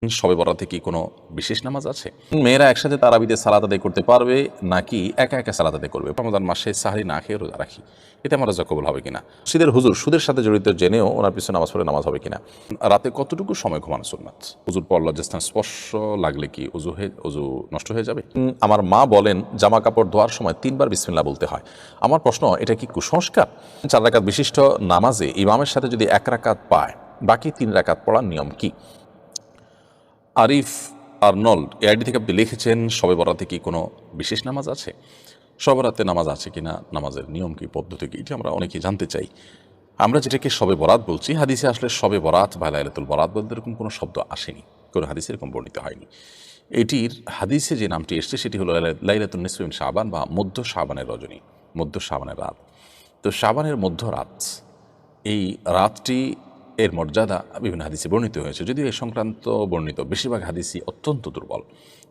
শবে বরাতে কি কোনো বিশেষ নামাজ আছে? মেয়েরা একসাথে তারাবিতে সালাত আদায় করতে পারবে নাকি একা একা সালাত আদায় করবে? রমজান মাসে সাহরি না খেয়ে রোজা রাখি, এতে আমার রোজা কবুল হবে কিনা? মসজিদের হুজুর সুদের সাথে জড়িত জেনেও ওনার পিছনে নামাজ পড়ে নামাজ হবে কিনা? রাতে কতটুকু সময় ঘুমানো সুন্নাত? উজুর পর লজ্জাস্থান স্পর্শ লাগলে কি অজু নষ্ট হয়ে যাবে? আমার মা বলেন জামা কাপড় ধোয়ার সময় 3 বার বিসমিল্লাহ বলতে হয়। আমার প্রশ্ন, এটা কি কুসংস্কার? 4 রাকাত বিশিষ্ট নামাজে ইমামের সাথে যদি 1 রাকাত পায়, বাকি 3 রাকাত পড়ার নিয়ম কি? আরিফ আর্নল্ড এআইডি থেকে আপনি লিখেছেন শবে বরাতে কি কোনো বিশেষ নামাজ আছে? শবে বরাতে নামাজ আছে কিনা, নামাজের নিয়ম কি, পদ্ধতি কি, এটি আমরা অনেকেই জানতে চাই। আমরা যেটাকে শবে বরাত বলছি, হাদিসে আসলে শবে বরাত বা লাইলাতুল বরাত বলতে এরকম কোনো শব্দ আসেনি, কোনো হাদিসে এরকম বর্ণিত হয়নি। এটির হাদিসে যে নামটি এসছে সেটি হলো লাইলাতুন নিসফি মিন শাবান বা মধ্য শাবানের রজনী, মধ্য শাবানের রাত। তো শাবানের মধ্য রাত, এই রাতটি এর মর্যাদা বিভিন্ন হাদিসে বর্ণিত হয়েছে, যদিও এই সংক্রান্ত বর্ণিত বেশিরভাগ হাদিসই অত্যন্ত দুর্বল।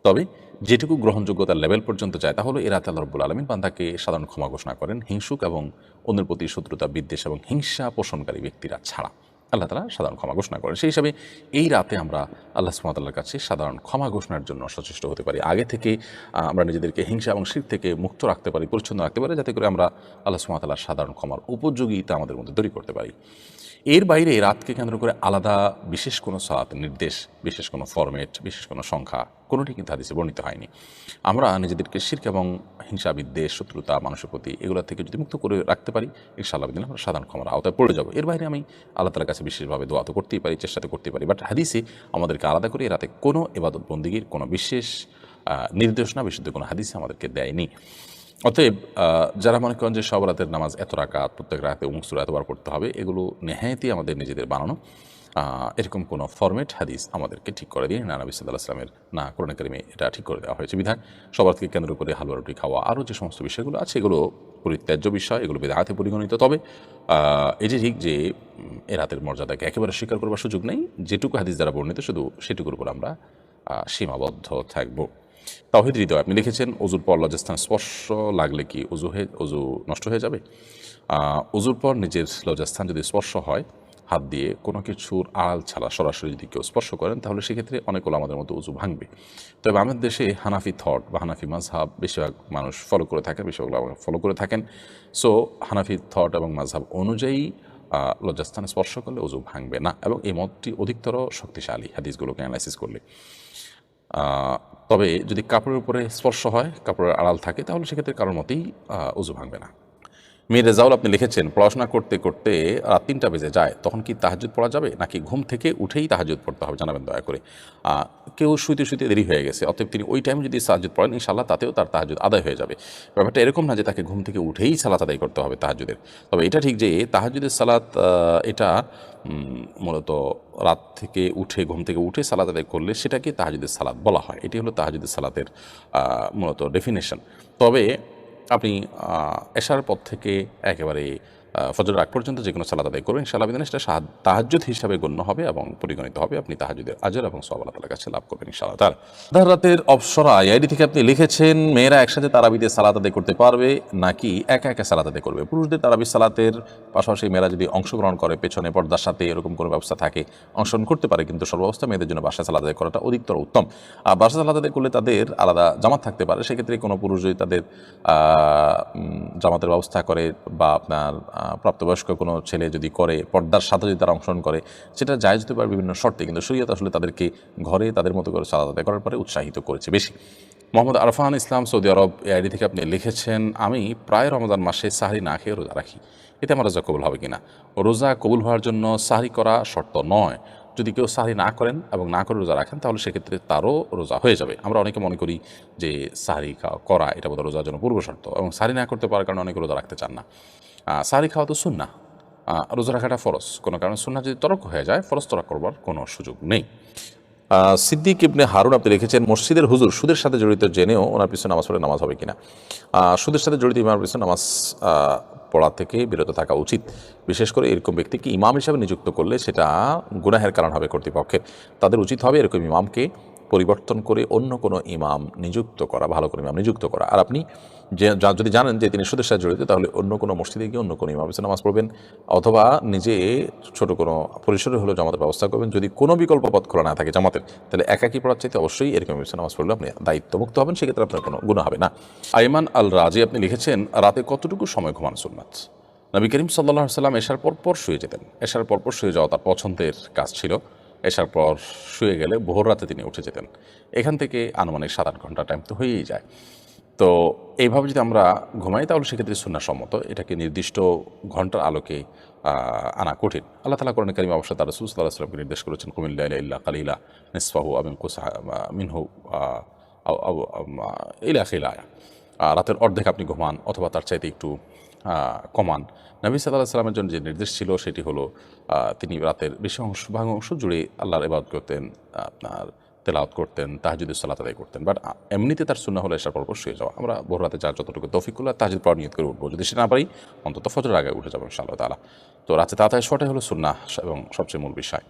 তবে যেটুকু গ্রহণযোগ্যতার লেভেল পর্যন্ত যায় তা হলো এ রাতে আল্লাহ রাব্বুল আলামিন বান্দাকে সাধারণ ক্ষমা ঘোষণা করেন হিংসুক এবং অন্যের প্রতি শত্রুতা, বিদ্বেষ এবং হিংসা পোষণকারী ব্যক্তিরা ছাড়া। আল্লাহ তাআলা সাধারণ ক্ষমা ঘোষণা করেন। সেই হিসাবে এই রাতে আমরা আল্লাহ সুবহানাহু ওয়া তাআলার কাছে সাধারণ ক্ষমা ঘোষণার জন্য সচেষ্ট হতে পারি। আগে থেকে আমরা নিজেদেরকে হিংসা এবং শিরক থেকে মুক্ত রাখতে পারি, পরিচ্ছন্ন রাখতে পারি, যাতে করে আমরা আল্লাহ সুবহানাহু ওয়া তাআলার সাধারণ ক্ষমার উপযোগিতা আমাদের মধ্যে তৈরি করতে পারি। এর বাইরে রাতকে কেন্দ্র করে আলাদা বিশেষ কোনো সালাতের নির্দেশ, বিশেষ কোনো ফরম্যাট, বিশেষ কোনো সংখ্যা কোনোটি কিন্তু হাদিসে বর্ণিত হয়নি। আমরা নিজেদেরকে শিরক এবং হিংসা, বিদ্বেষ, শত্রুতা মানুষের প্রতি এগুলো থেকে যদি মুক্ত করে রাখতে পারি, ইনশাআল্লাহ দিন আমরা সাধারণ ক্ষমার আওতায় পড়ে যাব। এর বাইরে আমি আল্লাহ তাআলার কাছে বিশেষভাবে দোয়া তো করতেই পারি, চেষ্টা তো করতেই পারি, বাট হাদিসে আমাদেরকে আলাদা করে রাতে কোনো ইবাদত বন্দেগীর কোনো বিশেষ নির্দেশনা বিশুদ্ধ কোনো হাদিসে আমাদেরকে দেয়নি। অতএব যারা মনে করেন যে সব রাতের নামাজ এত রাকাত, প্রত্যেক রাতে অমুক সূরা এতবার পড়তে হবে, এগুলো নেহায়েতই আমাদের নিজেদের বানানো। এরকম কোনো ফরম্যাট হাদিস আমাদেরকে ঠিক করে দিয়ে না নবী সাল্লাল্লাহু আলাইহি ওয়াসাল্লামের, না কোরআনে কারিমে এটা ঠিক করে দেওয়া হয়েছে। বিধায় সব রাতকে কেন্দ্র করে হালুয়া রুটি খাওয়া, আরও যে সমস্ত বিষয়গুলো আছে এগুলো পরিত্যাজ্য বিষয়, এগুলো বিদআতে পরিগণিত। তবে এটি ঠিক যে এ রাতের মর্যাদাকে একেবারে স্বীকার করবার সুযোগ নেই। যেটুকু হাদিস দ্বারা বর্ণিত শুধু সেটুকুর উপর আমরা সীমাবদ্ধ থাকব। তাওহীদ হৃদয় আপনি লিখেছেন অজুর পর লজ্জাস্থান স্পর্শ লাগলে কি অজু নষ্ট হয়ে যাবে? অজুর পর নিজের লজ্জাস্থান যদি স্পর্শ হয়, হাত দিয়ে কোনো কিছুর আড়াল ছাড়া সরাসরি যদি কেউ স্পর্শ করেন, তাহলে সেক্ষেত্রে অনেক ওলামাদের মতো অজু ভাঙবে। তবে আমাদের দেশে হানাফি থট বা হানাফি মাযহাব বেশিরভাগ মানুষ ফলো করে থাকেন, বেশিরভাগ ওলামা ফলো করে থাকেন। সো হানাফি থট এবং মাযহাব অনুযায়ী লজ্জাস্থানে স্পর্শ করলে অজু ভাঙবে না, এবং এই মতটি অধিকতর শক্তিশালী হাদিসগুলোকে অ্যানালাইসিস করলে। তবে যদি কাপড়ের উপরে স্পর্শ হয়, কাপড়ের আড়াল থাকে, তাহলে সেক্ষেত্রে কারোর মতেই অজু ভাঙবে না। মীর রেজাউল আপনি লিখেছেন পড়াশোনা করতে করতে রাত 3টা বেজে যায়, তখন কি তাহাজ্জুদ পড়া যাবে নাকি ঘুম থেকে উঠেই তাহাজ্জুদ পড়তে হবে, জানাবেন দয়া করে। কেউ শুইতে শুইতে দেরি হয়ে গেছে, অতএব তিনি ওই টাইমে যদি তাহাজ্জুদ পড়েন, ইনশাআল্লাহ তাতেও তার তাহাজ্জুদ আদায় হয়ে যাবে। ব্যাপারটা এরকম না যে তাকে ঘুম থেকে উঠেই সালাত আদায় করতে হবে তাহাজ্জুদের। তবে এটা ঠিক যে তাহাজ্জুদের সালাত এটা মূলত রাত থেকে উঠে, ঘুম থেকে উঠে সালাত আদায় করলে সেটাকে তাহাজ্জুদের সালাত বলা হয়। এটি হলো তাহাজ্জুদের সালাতের মূলত ডেফিনেশন। তবে আপনি এশার পর থেকে একেবারে ফজরের আগ পর্যন্ত যে কোনো সালাত আদায় করবেন, ইনশাআল্লাহ বিধানে সেটা তাহাজ্জুদ হিসাবে গণ্য হবে এবং পরিগণিত হবে। আপনি তাহাজ্জুদের আজর এবং সওয়াব আল্লাহ তাআলার কাছে লাভ করবেন ইনশাআল্লাহ তাআলা। আধার রাতের অপসরা আইডি থেকে আপনি লিখেছেন মেয়েরা একসাথে তারাবিতে সালাত আদায় করতে পারবে নাকি একা একা সালাত আদায় করবে? পুরুষদের তারাবি সালাতের পাশাপাশি মেয়েরা যদি অংশগ্রহণ করে, পেছনে পর্দার সাথে এরকম কোনো ব্যবস্থা থাকে, অংশগ্রহণ করতে পারে, কিন্তু সর্বাবস্থা মেয়েদের জন্য বাসায় সালাত আদায় করাটা অধিকতর উত্তম। বাসায় সালাত আদায় করলে তাদের আলাদা জামাত থাকতে পারে, সেক্ষেত্রে কোনো পুরুষ যদি তাদের জামাতের ব্যবস্থা করে বা আপনার প্রাপ্তবয়স্ক কোনো ছেলে যদি করে, পর্দার সাথে যদি তারা অংশগ্রহণ করে, সেটা জায়েজ হতে পারে বিভিন্ন শর্তে, কিন্তু শরীয়ত আসলে তাদেরকে ঘরে তাদের মতো করে সালাত আদায় করার পরে উৎসাহিত করেছে বেশি। মোহাম্মদ আরফান ইসলাম সৌদি আরব আইডি থেকে আপনি লিখেছেন আমি প্রায় রমজান মাসে সাহরি না খেয়ে রোজা রাখি, এতে আমার রোজা কবুল হবে কিনা? রোজা কবুল হওয়ার জন্য সাহরি করা শর্ত নয়। যদি কেউ সাহরি না করেন এবং না করে রোজা রাখেন, তাহলে সেক্ষেত্রে তারও রোজা হয়ে যাবে। আমরা অনেকে মনে করি যে সাহরি করা এটা বোধহয় রোজার জন্য পূর্ব শর্ত, এবং সাহরি না করতে পারার কারণে অনেকে রোজা রাখতে চান না। সাহরি খাওয়া তো সুন্নাহ, রোজা রাখাটা ফরজ। কোনো কারণে সুন্নাহ যদি তরক হয়ে যায়, ফরজ তরক করবার কোনো সুযোগ নেই। সিদ্দিক ইবনে হারুন আপনি লিখেছেন মসজিদের হুজুর সুদের সাথে জড়িত জেনেও ওনার পিছনে নামাজ পড়ে নামাজ হবে কিনা? সুদের সাথে জড়িত ইমামের পিছনে নামাজ পড়া থেকে বিরত থাকা উচিত। বিশেষ করে এরকম ব্যক্তিকে ইমাম হিসাবে নিযুক্ত করলে সেটা গুনাহের কারণ হবে কর্তৃপক্ষের। তাদের উচিত হবে এরকম ইমামকে পরিবর্তন করে অন্য কোনো ইমাম নিযুক্ত করা, ভালো কোনো ইমাম নিযুক্ত করা। আর আপনি যদি জানেন যে তিনি সুদের সাথে জড়িত, তাহলে অন্য কোনো মসজিদে গিয়ে অন্য কোনো ইমামের নামাজ পড়বেন, অথবা নিজে ছোট কোনো পরিসরে হলেও জামাতের ব্যবস্থা করবেন। যদি কোনো বিকল্প পথ খোলা না থাকে জামাতের, তাহলে একাকী পড়ার চাইতে অবশ্যই এরকম নামাজ পড়লে আপনি দায়িত্বমুক্ত হবেন, সেক্ষেত্রে আপনার কোনো গুনাহ হবে না। আইমান আল রাজি আপনি লিখেছেন, রাতে কতটুকু সময় ঘুমান সুন্নাত? নবী করিম সাল্লাল্লাহু আলাইহি ওয়াসাল্লাম এশার পরপর শুয়ে যেতেন। এশার পরপর শুয়ে যাওয়া তার পছন্দের কাজ ছিল। এশার পর শুয়ে গেলে ভোর রাতে তিনি উঠে যেতেন। এখান থেকে আনুমানিক 7-8 ঘন্টা টাইম তো হয়েই যায়। তো এইভাবে যদি আমরা ঘুমাই তাহলে সেক্ষেত্রে সুন্নাহসম্মত। এটাকে নির্দিষ্ট ঘন্টার আলোকে আনা কঠিন। আল্লাহ তাআলা কোরআনে কারীমে অবশ্যই তার রাসূল সাল্লাল্লাহু আলাইহি ওয়াসাল্লামকে নির্দেশ করেছেন, কুমিল লাইলা ইল্লা কালিলা নিসফাহু আও ইনকুস মিনহু আও ইলা আখিল আয়া। রাতের অর্ধেক আপনি ঘুমান অথবা তার চাইতে একটু কমান। নবী সাল্লাল্লাহু আলাইহি ওয়াসাল্লামের জন্য যে নির্দেশ ছিল সেটি হলো তিনি রাতের বেশি অংশ জুড়ে আল্লাহর ইবাদত করতেন, আপনার তেলাওয়াত করতেন, তাহাজ্জুদের সালাত আদায় করতেন। বাট এমনিতে তার সুন্নাহ হলো এশার পরপর শুয়ে যাওয়া। আমরা ভোর রাতে যার যতটুকু তৌফিক করলে তাহাজ্জুদ পড়ার নিয়ত করে উঠবো। যদি সেটা না পারি অন্তত ফজরের আগে উঠে যাবো ইনশাআল্লাহ তাআলা। তো রাতে তাড়াতাড়ি শোয়াটাই হলো সুন্নাহ এবং সবচেয়ে মূল বিষয়।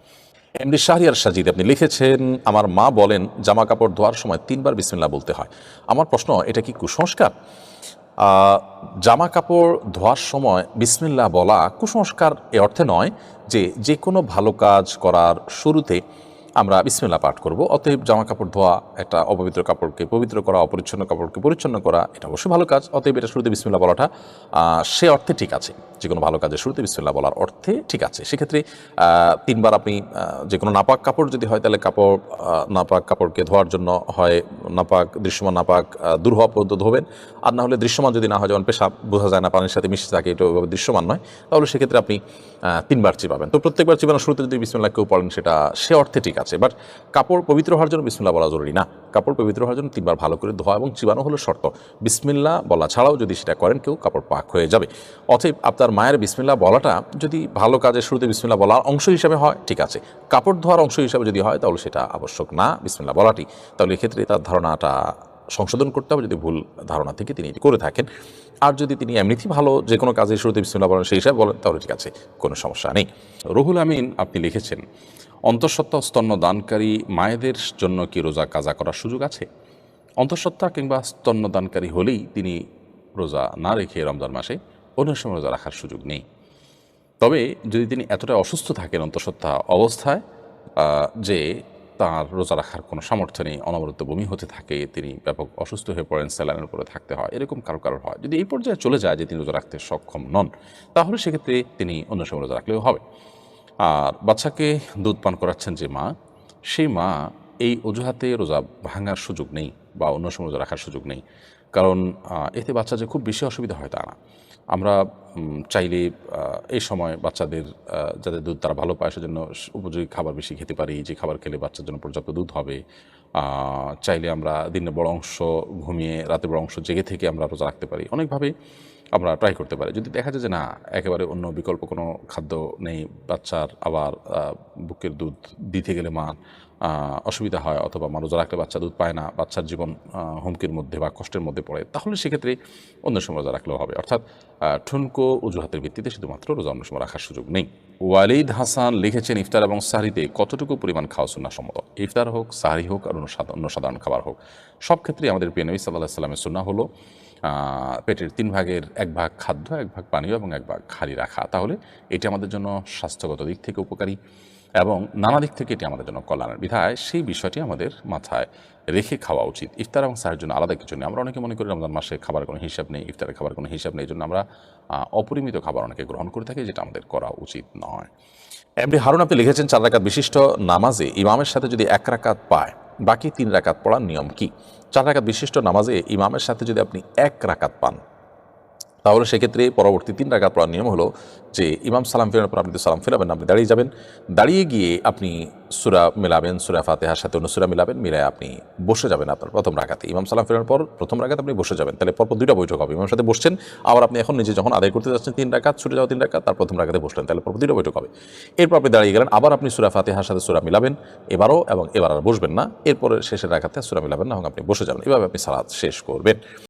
এমডি শাহরিয়ার সাজিদ আপনি লিখেছেন, আমার মা বলেন জামা কাপড় ধোয়ার সময় 3 বার বিসমিল্লাহ বলতে হয়। আমার প্রশ্ন, এটা কি কুসংস্কার? জামা কাপড় ধোয়ার সময় বিসমিল্লাহ বলা কুসংস্কার এ অর্থে নয় যে কোনো ভালো কাজ করার শুরুতে আমরা বিসমিল্লাহ পাঠ করব। অতএব জামা কাপড় ধোয়া, একটা অপবিত্র কাপড়কে পবিত্র করা, অপরিচ্ছন্ন কাপড়কে পরিচ্ছন্ন করা, এটা অবশ্যই ভালো কাজ। অতএব এটা শুরুতে বিসমিল্লাহ বলাটা সে অর্থে ঠিক আছে। যে কোনো ভালো কাজের শুরুতে বিসমিল্লাহ বলার অর্থে ঠিক আছে। সেক্ষেত্রে 3 বার আপনি যে কোনো নাপাক কাপড় যদি হয় তাহলে নাপাক কাপড়কে ধোয়ার জন্য হয় দৃশ্যমান নাপাক দূর হওয়া পর্যন্ত ধোবেন। আর না হলে দৃশ্যমান যদি না হয়, যেমন পেশাব বোঝা যায় না, পানির সাথে মিশে থাকে, এটা ওইভাবে দৃশ্যমান নয়, তাহলে সেক্ষেত্রে আপনি 3 বার চিবাবেন। তো প্রত্যেকবার চিবানোর শুরুতে যদি বিসমিল্লাহ কেউ পড়েন সেটা সে অর্থে ঠিক আছে। বাট কাপড় পবিত্র হওয়ার জন্য বিসমিল্লাহ বলা জরুরি না। কাপড় পবিত্র হওয়ার জন্য 3 বার ভালো করে ধোয়া এবং চিবানো হলো শর্ত। বিসমিল্লাহ বলা ছাড়াও যদি সেটা করেন কেউ, কাপড় পাক হয়ে যাবে। অতএব আপনার মায়ের বিসমিল্লাহ বলাটা যদি ভালো কাজের শুরুতে বিসমিল্লাহ বলার অংশ হিসাবে হয় ঠিক আছে। কাপড় ধোয়ার অংশ হিসাবে যদি হয় তাহলে সেটা আবশ্যক না বিসমিল্লাহ বলাটি। তাহলে এক্ষেত্রে তার ধারণাটা সংশোধন করতে হবে যদি ভুল ধারণা থেকে তিনি করে থাকেন। আর যদি তিনি এমনিতেই ভালো যে কোনো কাজের শুরুতে বিসমিল্লাহ বলেন সেই হিসাবে বলেন তাহলে ঠিক আছে, কোনো সমস্যা নেই। রুহুল আমিন আপনি লিখেছেন, অন্তঃসত্ত্বা স্তন্যদানকারী মায়েদের জন্য কি রোজা কাজা করার সুযোগ আছে? অন্তঃসত্ত্বা কিংবা স্তন্যদানকারী হলেই তিনি রোজা না রেখে রমজান মাসে অন্য সময় রোজা রাখার সুযোগ নেই। তবে যদি তিনি এতটা অসুস্থ থাকেন অন্তঃসত্ত্বা অবস্থায় যে তার রোজা রাখার কোনো সামর্থ্য নেই, অনবরত বমি হতে থাকে, তিনি ব্যাপক অসুস্থ হয়ে পড়েন, স্যালাইনের উপরে থাকতে হয়, এরকম কারো হয়, যদি এই পর্যায়ে চলে যায় যে তিনি রোজা রাখতে সক্ষম নন, তাহলে সেক্ষেত্রে তিনি অন্য সময় রোজা রাখলেও হবে। আর বাচ্চাকে দুধ পান করাচ্ছেন যে মা, সেই মা এই অজুহাতে রোজা ভাঙার সুযোগ নেই বা অন্য সময় রোজা রাখার সুযোগ নেই। কারণ এতে বাচ্চা যে খুব বেশি অসুবিধা হয় তা না। আমরা চাইলে এই সময় বাচ্চাদের যাদের দুধ তারা ভালো পায় সেজন্য উপযোগী খাবার বেশি খেতে পারি, যে খাবার খেলে বাচ্চার জন্য পর্যাপ্ত দুধ হবে। চাইলে আমরা দিনের বড় অংশ ঘুমিয়ে রাতে বড় অংশ জেগে থেকে আমরা রোজা রাখতে পারি। অনেকভাবে আমরা ট্রাই করতে পারি। যদি দেখা যায় যে না, একেবারে অন্য বিকল্প কোনো খাদ্য নেই, বাচ্চার আবার বুকের দুধ দিতে গেলে মা অসুবিধা হয়, অথবা মা রোজা রাখলে বাচ্চা দুধ পায় না, বাচ্চার জীবন হুমকির মধ্যে বা কষ্টের মধ্যে পড়ে, তাহলে সেক্ষেত্রে অন্য সময় রোজা রাখলেও হবে। অর্থাৎ ঠুনকো অজুহাতের ভিত্তিতে শুধুমাত্র রোজা অন্য সময় রাখার সুযোগ নেই। ওয়ালিদ হাসান লিখেছেন, ইফতার এবং সাহরিতে কতটুকু পরিমাণ খাওয়া সুন্নাহসম্মত? ইফতার হোক, সাহরি হোক, আর অন্য সাধারণ খাবার হোক, সব ক্ষেত্রেই আমাদের প্রিয় নবী সাল্লাল্লাহু আলাইহি ওয়াসাল্লামের সুন্নাহ হলো পেটের 3 ভাগের 1 ভাগ খাদ্য, 1 ভাগ পানীয় এবং 1 ভাগ খালি রাখা। তাহলে এটি আমাদের জন্য স্বাস্থ্যগত দিক থেকে উপকারী এবং নানা দিক থেকে এটি আমাদের জন্য কল্যাণের। বিধায় সেই বিষয়টি আমাদের মাথায় রেখে খাওয়া উচিত। ইফতার এবং সাহের জন্য আলাদা কিছু নেই। আমরা অনেকে মনে করি রমজান মাসে খাবার কোনো হিসাব নেই, ইফতারের খাবার কোনো হিসাব নেই, এই জন্য আমরা অপরিমিত খাবার অনেকে গ্রহণ করে থাকি, যেটা আমাদের করা উচিত নয়। এমডি হারুন আপনি লিখেছেন, 4 রাকাত বিশিষ্ট নামাজে ইমামের সাথে যদি 1 রাকাত পায়, বাকি 3 রাকাত পড়ার নিয়ম কি? 4 রাকাত বিশিষ্ট নামাজে ইমামের সাথে যদি আপনি 1 রাকাত পান, তাহলে সেক্ষেত্রে পরবর্তী 3 রাকাত পড়ার নিয়ম হলো যে ইমাম সালাম ফেরানোর পর আপনি তো সালাম ফেরাবেন না, আপনি দাঁড়িয়ে যাবেন। দাঁড়িয়ে গিয়ে আপনি সূরা মিলাবেন, সূরা ফাতিহার সাথে অন্য সূরা মিলাবেন, মিলায় আপনি বসে যাবেন আপনার প্রথম রাকাতে। ইমাম সালাম ফেরানোর পর প্রথম রাকাতে আপনি বসে যাবেন। তাহলে পরপর 2টা বৈঠক হবে। ইমামের সাথে বসছেন, আবার আপনি এখন নিজে যখন আদায় করতে যাচ্ছেন 3 রাকাত, ছুটে যাওয়া 3 রাকাত, তার প্রথম রাকাতে বসলেন, তাহলে পরপর 2টা বৈঠক হবে। এরপর আপনি দাঁড়িয়ে গেলেন, আবার আপনি সূরা ফাতিহার সাথে সূরা মিলাবেন এবারও, এবং এবার আর বসবেন না। এরপরে শেষের রাকাতে সূরা মিলাবেন না এবং আপনি বসে যাবেন। এভাবে আপনি সালাত শেষ করবেন।